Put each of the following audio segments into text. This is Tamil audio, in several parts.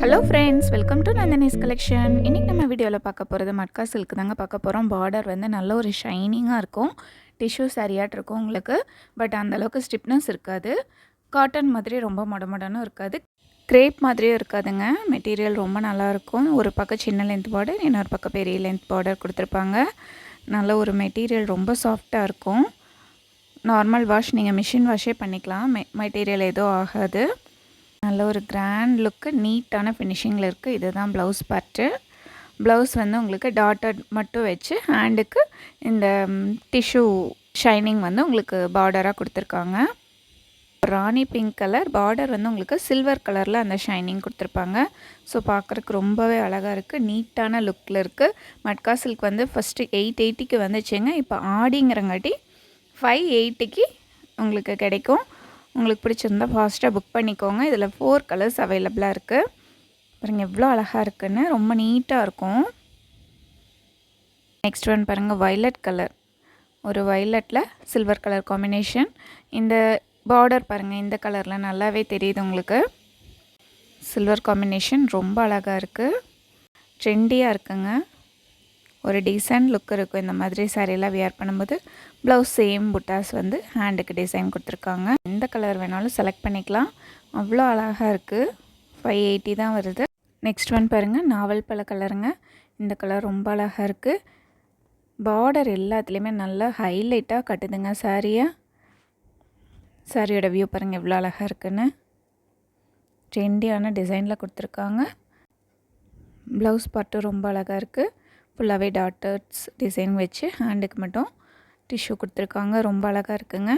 Hello friends, welcome to Nandini's collection. இன்றைக்கி நம்ம வீடியோவில் பார்க்க போகிறது மட்கா சில்க் தாங்க பார்க்க போகிறோம். பார்டர் வந்து நல்ல ஒரு ஷைனிங்காக இருக்கும். டிஷ்யூ சரியாட் இருக்கும் உங்களுக்கு. பட் அந்தளவுக்கு ஸ்டிப்னஸ் இருக்காது. காட்டன் மாதிரி ரொம்ப மொடமொடனும் இருக்காது. கிரேப் மாதிரியும் இருக்காதுங்க. மெட்டீரியல் ரொம்ப நல்லாயிருக்கும். ஒரு பக்கம் சின்ன லென்த் பார்டர், இன்னொரு பக்கம் பெரிய லென்த் பார்டர் கொடுத்துருப்பாங்க. நல்ல ஒரு மெட்டீரியல் ரொம்ப சாஃப்டாக இருக்கும். நார்மல் வாஷ் நீங்கள் மிஷின் வாஷே பண்ணிக்கலாம். மெட்டீரியல் எதுவும் ஆகாது. நல்ல ஒரு கிராண்ட் லுக்கு, நீட்டான ஃபினிஷிங்கில் இருக்குது. இதுதான் ப்ளவுஸ் பார்ட்டு. ப்ளவுஸ் வந்து உங்களுக்கு டாட்டட் மட்டும் வச்சு ஹேண்டுக்கு இந்த டிஷ்யூ ஷைனிங் வந்து உங்களுக்கு பார்டராக கொடுத்துருக்காங்க. ராணி பிங்க் கலர் பார்டர் வந்து உங்களுக்கு சில்வர் கலரில் அந்த ஷைனிங் கொடுத்துருப்பாங்க. ஸோ பார்க்குறதுக்கு ரொம்பவே அழகாக இருக்குது. நீட்டான லுக்கில் இருக்குது. மட்கா சில்க் வந்து ஃபஸ்ட்டு 880க்கு வந்துச்சுங்க. இப்போ ஆடிங்கிறங்காட்டி 580க்கு உங்களுக்கு கிடைக்கும். உங்களுக்கு பிடிச்சிருந்தா ஃபாஸ்ட்டாக புக் பண்ணிக்கோங்க. இதில் 4 கலர்ஸ் அவைலபிளாக இருக்குது. பாருங்கள் எவ்வளோ அழகாக இருக்குன்னு. ரொம்ப நீட்டாக இருக்கும். நெக்ஸ்ட் ஒன் பாருங்கள், வைலட் கலர். ஒரு வைலட்டில் சில்வர் கலர் காம்பினேஷன். இந்த பார்டர் பாருங்கள், இந்த கலரில் நல்லாவே தெரியுது உங்களுக்கு. சில்வர் காம்பினேஷன் ரொம்ப அழகாக இருக்குது. ட்ரெண்டியாக இருக்குங்க. ஒரு டீசென்ட் லுக் இருக்கும் இந்த மாதிரி சாரீலாம் வியர் பண்ணும்போது. ப்ளவுஸ் சேம் புட்டாஸ் வந்து ஹேண்டுக்கு டிசைன் கொடுத்துருக்காங்க. எந்த கலர் வேணாலும் செலக்ட் பண்ணிக்கலாம். அவ்வளோ அழகாக இருக்குது. 580 தான் வருது. நெக்ஸ்ட் ஒன் பாருங்கள், நாவல் பழ கலருங்க. இந்த கலர் ரொம்ப அழகாக இருக்குது. பார்டர் எல்லாத்துலேயுமே நல்லா ஹைலைட்டாக கட்டுதுங்க சாரியை. சாரியோட வியூ பாருங்கள் எவ்வளோ அழகாக இருக்குன்னு. ட்ரெண்டியான டிசைனில் கொடுத்துருக்காங்க. ப்ளவுஸ் பார்ட்டும் ரொம்ப அழகாக இருக்குது. ஃபுல்லாகவே டாட்டர்ஸ் டிசைன் வச்சு ஹேண்டுக்கு மட்டும் டிஷ்யூ கொடுத்துருக்காங்க. ரொம்ப அழகாக இருக்குங்க.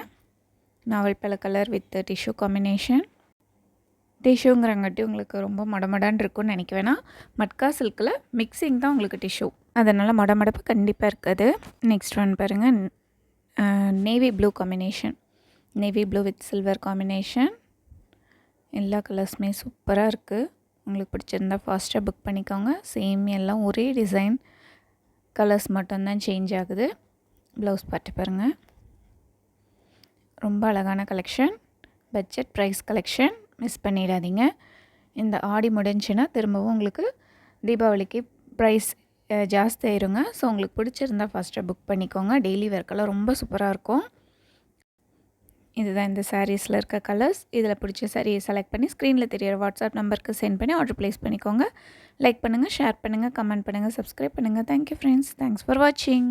நாவல் பழ கலர் வித் டிஷ்யூ காம்பினேஷன். டிஷ்யூங்கிறங்காட்டி உங்களுக்கு ரொம்ப மொடமொடான்னு இருக்கும்னு நினைக்க வேணாம். மட்கா சில்கில் மிக்சிங் தான் உங்களுக்கு டிஷ்யூ, அதனால் மொடமொடப்பு கண்டிப்பாக இருக்காது. நெக்ஸ்ட் ஒன் பாருங்கள், navy blue combination. Navy blue with silver combination. எல்லா கலர்ஸுமே சூப்பராக இருக்குது. உங்களுக்கு பிடிச்சிருந்தா ஃபாஸ்ட்டாக புக் பண்ணிக்கோங்க. சேம் எல்லாம் ஒரே டிசைன், கலர்ஸ் மட்டும்தான் சேஞ்ச் ஆகுது. ப்ளவுஸ் பார்த்து பாருங்கள். ரொம்ப அழகான collection. Budget price collection. Miss பண்ணிடாதீங்க. இந்த ஆடி முடிஞ்சுன்னா திரும்பவும் உங்களுக்கு தீபாவளிக்கு ப்ரைஸ் ஜாஸ்தி ஆயிருங்க. ஸோ உங்களுக்கு பிடிச்சிருந்தா ஃபாஸ்ட்டாக புக் பண்ணிக்கோங்க. டெய்லி வேர்க்கெல்லாம் ரொம்ப சூப்பராக இருக்கும். இதுதான் இந்த சாரீஸில் இருக்க கலர்ஸ். இதில் பிடிச்ச சாரியை செலக்ட் பண்ணி ஸ்க்ரீனில் தெரியிற வாட்ஸ்அப் நம்பருக்கு சென்ட் பண்ணி ஆர்டர் ப்ளேஸ் பண்ணிக்கோங்க. லைக் பண்ணுங்கள், ஷேர் பண்ணுங்கள், கமெண்ட் பண்ணுங்கள், சப்ஸ்கிரைப் பண்ணுங்கள். Thank you friends. தேங்க்ஸ் ஃபார் வாட்சிங்.